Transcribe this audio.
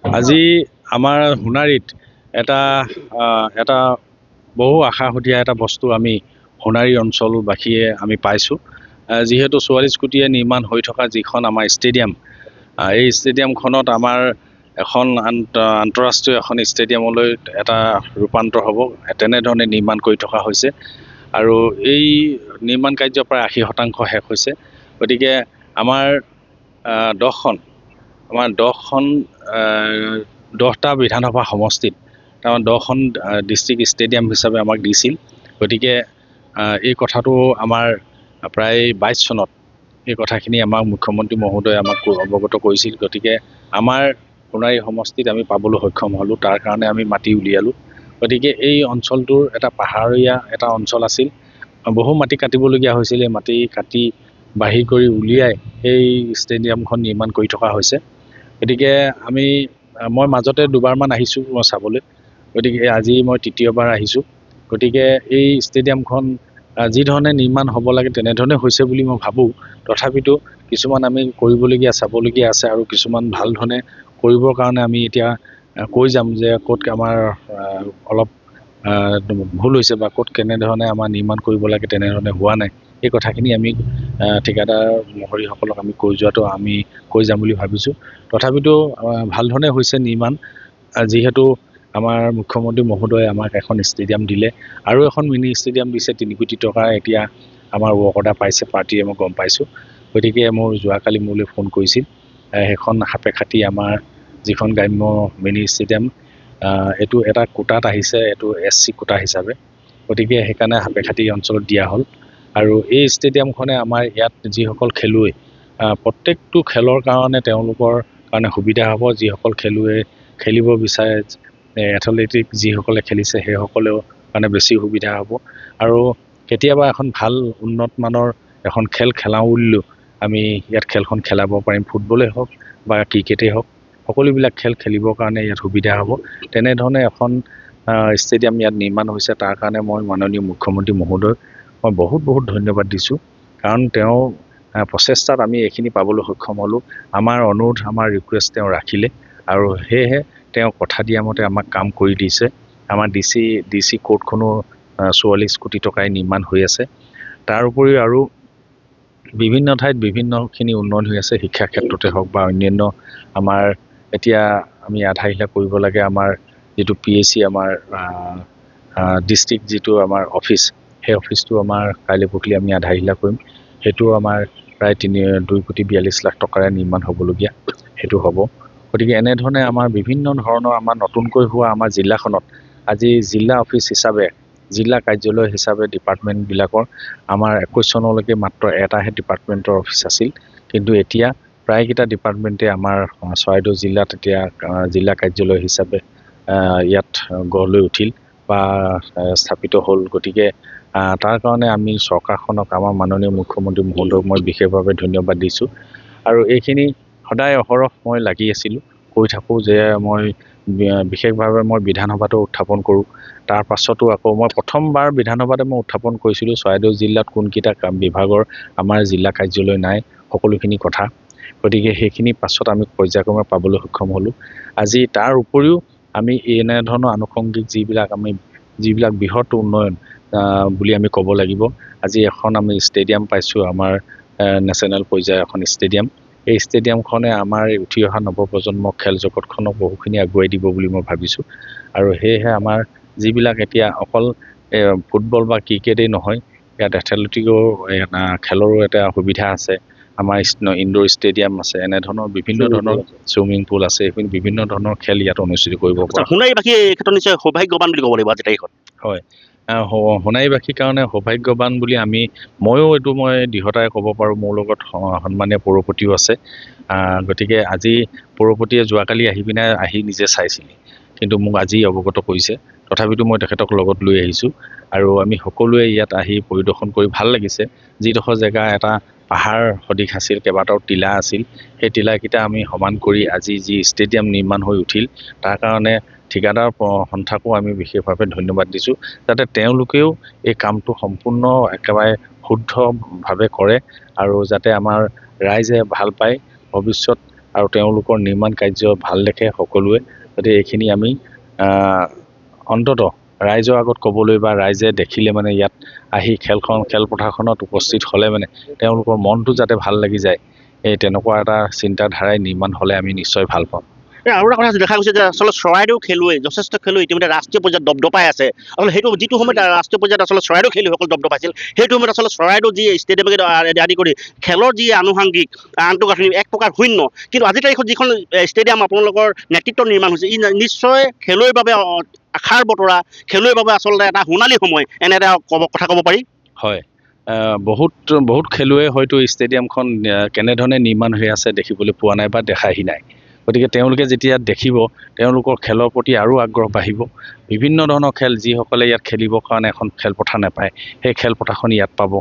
আজি আমাৰ সোণাৰীত এটা বহু আশাসুধীয়া এটা বস্তু আমি সোণাৰী অঞ্চলবাসীয়ে আমি পাইছোঁ। যিহেতু 44 কোটিয়ে নিৰ্মাণ হৈ থকা যিখন আমাৰ ষ্টেডিয়াম, এই ষ্টেডিয়ামখনত আমাৰ এখন আন্তঃৰাষ্ট্ৰীয় এখন ষ্টেডিয়ামলৈ এটা ৰূপান্তৰ হ'ব, তেনেধৰণে নিৰ্মাণ কৰি থকা হৈছে। আৰু এই নিৰ্মাণ কাৰ্য প্ৰায় 80% শেষ হৈছে। গতিকে আমাৰ 10টা বিধানসভা সমষ্টিত তাৰমানে 10খন ডিষ্ট্ৰিক্ট ষ্টেডিয়াম হিচাপে আমাক দিছিল। গতিকে এই কথাটো আমাৰ প্ৰায় 22 চনত এই কথাখিনি আমাক মুখ্যমন্ত্ৰী মহোদয়ে আমাক অৱগত কৰিছিল। গতিকে আমাৰ সোণাৰী সমষ্টিত আমি পাবলৈ সক্ষম হ'লোঁ, তাৰ কাৰণে আমি মাটি উলিয়ালোঁ। গতিকে এই অঞ্চলটোৰ এটা পাহাৰীয়া এটা অঞ্চল আছিল, বহু মাটি কাটিবলগীয়া হৈছিল। এই মাটি কাটি বাহিৰ কৰি উলিয়াই এই ষ্টেডিয়ামখন নিৰ্মাণ কৰি থকা হৈছে। গতিকে মই মাজতে দুবাৰমান আহিছোঁ মই চাবলৈ, গতিকে আজি মই তৃতীয়বাৰ আহিছোঁ। গতিকে এই ষ্টেডিয়ামখন যিধৰণে নিৰ্মাণ হ'ব লাগে তেনেধৰণে হৈছে বুলি মই ভাবোঁ। তথাপিতো কিছুমান আমি কৰিবলগীয়া চাবলগীয়া আছে, আৰু কিছুমান ভাল ধৰণে কৰিবৰ কাৰণে আমি এতিয়া কৈ যাম যে ক'ত আমাৰ অলপ ভুল হৈছে বা ক'ত কেনেধৰণে আমাৰ নিৰ্মাণ কৰিব লাগে তেনেধৰণে হোৱা নাই। এই কথাখিনি আমি ঠিকাদাৰ মহৰীসকলক আমি কৈ যাম বুলি ভাবিছোঁ। তথাপিতো ভাল ধৰণে হৈছে নিৰ্মাণ। যিহেতু আমাৰ মুখ্যমন্ত্ৰী মহোদয়ে আমাক এখন ষ্টেডিয়াম দিলে, আৰু এখন মিনি ষ্টেডিয়াম দিছে 3 কোটি টকা এতিয়া আমাৰ ৱৰ্ক অৰ্ডাৰ পাইছে পাৰ্টীয়ে, মই গম পাইছোঁ। গতিকে মোৰ যোৱাকালি মোলৈ ফোন কৰিছিল। সেইখন সাপেখাতি আমাৰ যিখন গ্ৰাম্য মিনি ষ্টেডিয়াম, এইটো এটা কোটাত আহিছে, এইটো SC কোটা হিচাপে। গতিকে সেইকাৰণে সাপেখাতি অঞ্চলত দিয়া হ'ল। আৰু এই ষ্টেডিয়ামখনে আমাৰ ইয়াত যিসকল খেলুৱৈ, প্ৰত্যেকটো খেলৰ কাৰণে তেওঁলোকৰ কাৰণে সুবিধা হ'ব। যিসকল খেলুৱৈ খেলিব বিচাৰে, এথলেটিক যিসকলে খেলিছে সেইসকলেও কাৰণে বেছি সুবিধা হ'ব। আৰু কেতিয়াবা এখন ভাল উন্নত মানৰ এখন খেল খেলাওঁ বুলিলেও আমি ইয়াত খেলখন খেলাব পাৰিম। ফুটবলেই হওক বা ক্ৰিকেটেই হওক, সকলোবিলাক খেল খেলিবৰ কাৰণে ইয়াত সুবিধা হ'ব। তেনেধৰণে এখন ষ্টেডিয়াম ইয়াত নিৰ্মাণ হৈছে। তাৰ কাৰণে মই মাননীয় মুখ্যমন্ত্ৰী মহোদয়ক মই বহুত ধন্যবাদ দিছোঁ। কাৰণ তেওঁ প্ৰচেষ্টাত আমি এইখিনি পাবলৈ সক্ষম হ'লোঁ। আমাৰ অনুৰোধ, আমাৰ ৰিকুৱেষ্ট তেওঁ ৰাখিলে, আৰু সেয়েহে তেওঁ কথা দিয়া মতে আমাক কাম কৰি দিছে। আমাৰ DC কোৰ্টখনো 44 কোটি টকাই নিৰ্মাণ হৈ আছে। তাৰ উপৰিও আৰু বিভিন্ন ঠাইত বিভিন্নখিনি উন্নয়ন হৈ আছে, শিক্ষা ক্ষেত্ৰতে হওক বা অন্যান্য। আমাৰ এতিয়া আমি আধাৰশিলা কৰিব লাগে, আমাৰ যিটো PAC আমাৰ ডিষ্ট্ৰিক্ট যিটো আমাৰ অফিচ, সেই অফিচটো আমাৰ কাইলৈ পৰহিলৈ আমি আধাৰশিলা কৰিম। সেইটো আমাৰ প্ৰায় 2 কোটি 42 লাখ টকাৰে নিৰ্মাণ হ'বলগীয়া, সেইটো হ'ব। গতিকে এনেধৰণে আমাৰ বিভিন্ন ধৰণৰ আমাৰ নতুনকৈ হোৱা আমাৰ জিলাখনত আজি জিলা অফিচ হিচাপে, জিলা কাৰ্যালয় হিচাপে ডিপাৰ্টমেণ্টবিলাকৰ আমাৰ 21 চনলৈকে মাত্ৰ এটাহে ডিপাৰ্টমেণ্টৰ অফিচ আছিল। কিন্তু এতিয়া প্ৰায়কেইটা ডিপাৰ্টমেণ্টে আমাৰ চৰাইদেউ জিলাত এতিয়া জিলা কাৰ্যালয় হিচাপে ইয়াত গঢ় লৈ উঠিল বা স্থাপিত হ'ল। গতিকে তাৰ কাৰণে আমি চৰকাৰখনক, আমাৰ মাননীয় মুখ্যমন্ত্ৰী মহোদয়ক মই বিশেষভাৱে ধন্যবাদ দিছোঁ। আৰু এইখিনি সদায় অহৰহ মই লাগি আছিলোঁ, কৈ থাকোঁ যে মই বিশেষভাৱে মই বিধানসভাতো উত্থাপন কৰোঁ। তাৰ পাছতো আকৌ মই প্ৰথমবাৰ বিধানসভাতে মই উত্থাপন কৰিছিলোঁ চৰাইদেউ জিলাত কোনকেইটা বিভাগৰ আমাৰ জিলা কাৰ্যালয় নাই, সকলোখিনি কথা। গতিকে সেইখিনি পাছত আমি পৰ্যায়ক্ৰমে পাবলৈ সক্ষম হ'লোঁ। আজি তাৰ উপৰিও আমি এনেধৰণৰ আনুষংগিক যিবিলাক বৃহৎ উন্নয়ন বুলি আমি ক'ব লাগিব। আজি এখন আমি ষ্টেডিয়াম পাইছোঁ, আমাৰ নেশ্যনেল পৰ্যায়ৰ এখন ষ্টেডিয়াম। এই ষ্টেডিয়ামখনে আমাৰ উঠি অহা নৱপ্ৰজন্মক খেল জগতখনক বহুখিনি আগুৱাই দিব বুলি মই ভাবিছোঁ। আৰু সেয়েহে আমাৰ যিবিলাক এতিয়া অকল ফুটবল বা ক্ৰিকেটেই নহয়, ইয়াত এথলেটিকো খেলৰো এটা সুবিধা আছে। আমাৰ ইনডোৰ ষ্টেডিয়াম আছে, এনেধৰণৰ বিভিন্ন ধৰণৰ চুইমিং পুল আছে। এইখিনি বিভিন্ন ধৰণৰ খেল ইয়াত অনুষ্ঠিত কৰিব পৰা। সোণাৰীবাসী এই ক্ষেত্ৰত নিশ্চয় সৌভাগ্যৱান বুলি ক'ব লাগিব আজি তাৰিখত। হয়, সোণাৰীবাসীৰ কাৰণে সৌভাগ্যৱান বুলি ময়ো মই দৃঢ়তাৰে ক'ব পাৰোঁ। মোৰ লগত সন্মানীয় পৌৰপতিও আছে। গতিকে আজি পৌৰপতিয়ে যোৱাকালি আহি নিজে চাইছিলে, কিন্তু মোক আজি অৱগত কৰিছে। তথাপিতো মই তেখেতক লগত লৈ আহিছোঁ, আৰু আমি সকলোৱে ইয়াত আহি পৰিদৰ্শন কৰি ভাল লাগিছে। যিডোখৰ জেগা এটা পাহাৰ সদৃশ আছিল, কেইবাটাও টিলা আছিল, সেই টিলাকেইটা আমি সমান কৰি আজি যি ষ্টেডিয়াম নিৰ্মাণ হৈ উঠিল, তাৰ কাৰণে ঠিকাদাৰ সন্থাকো আমি বিশেষভাৱে ধন্যবাদ দিছোঁ। যাতে তেওঁলোকেও এই কামটো সম্পূৰ্ণ একেবাৰে শুদ্ধভাৱে কৰে, আৰু যাতে আমাৰ ৰাইজে ভাল পায়। ভৱিষ্যত আৰু তেওঁলোকৰ নিৰ্মাণ কাৰ্য ভাল দেখে সকলোৱে। গতিকে এইখিনি আমি অন্ততঃ ৰাইজৰ আগত ক'বলৈ বা ৰাইজে দেখিলে মানে ইয়াত আহি খেলপথাৰখনত উপস্থিত হ'লে মানে তেওঁলোকৰ মনটো যাতে ভাল লাগি যায়, এই তেনেকুৱা এটা চিন্তাধাৰাই নিৰ্মাণ হ'লে আমি নিশ্চয় ভাল পাম। আৰু এটা কথা দেখা গৈছে যে আচলতে চৰাইদেউ খেলুৱৈ যথেষ্ট খেলুৱৈ ইতিমধ্যে ৰাষ্ট্ৰীয় পৰ্যায়ত দপদপাই আছে। আচলতে সেইটো যিটো সময়ত ৰাষ্ট্ৰীয় পৰ্যায়ত আচলতে চৰাইদেউ খেলুৱৈসকল দপদপাইছিল, সেইটো সময়ত আচলতে চৰাইদেউ যি ষ্টেডিয়াম আদি কৰি খেলৰ যি আনুষংগিক আন্তঃগাঁথনি এক প্ৰকাৰ শূন্য। কিন্তু আজিৰ তাৰিখত যিখন ষ্টেডিয়াম আপোনালোকৰ নেতৃত্ব নিৰ্মাণ হৈছে, ই নিশ্চয় খেলুৱৈৰ বাবে আশাৰ বতৰা, খেলুৱৈৰ বাবে আচলতে এটা সোণালী সময়, এনে এটা কথা ক'ব পাৰি। হয়, বহুত খেলুৱৈ হয়তো ষ্টেডিয়ামখন কেনেধৰণে নিৰ্মাণ হৈ আছে দেখিবলৈ পোৱা নাই বা দেখাহি নাই। গতিকে তেওঁলোকে যেতিয়া দেখিব, তেওঁলোকৰ খেলৰ প্ৰতি আৰু আগ্ৰহ বাঢ়িব। বিভিন্ন ধৰণৰ খেল যিসকলে ইয়াত খেলিবৰ কাৰণে এখন খেলপথাৰ নাপায়, সেই খেলপথাৰখন ইয়াত পাব।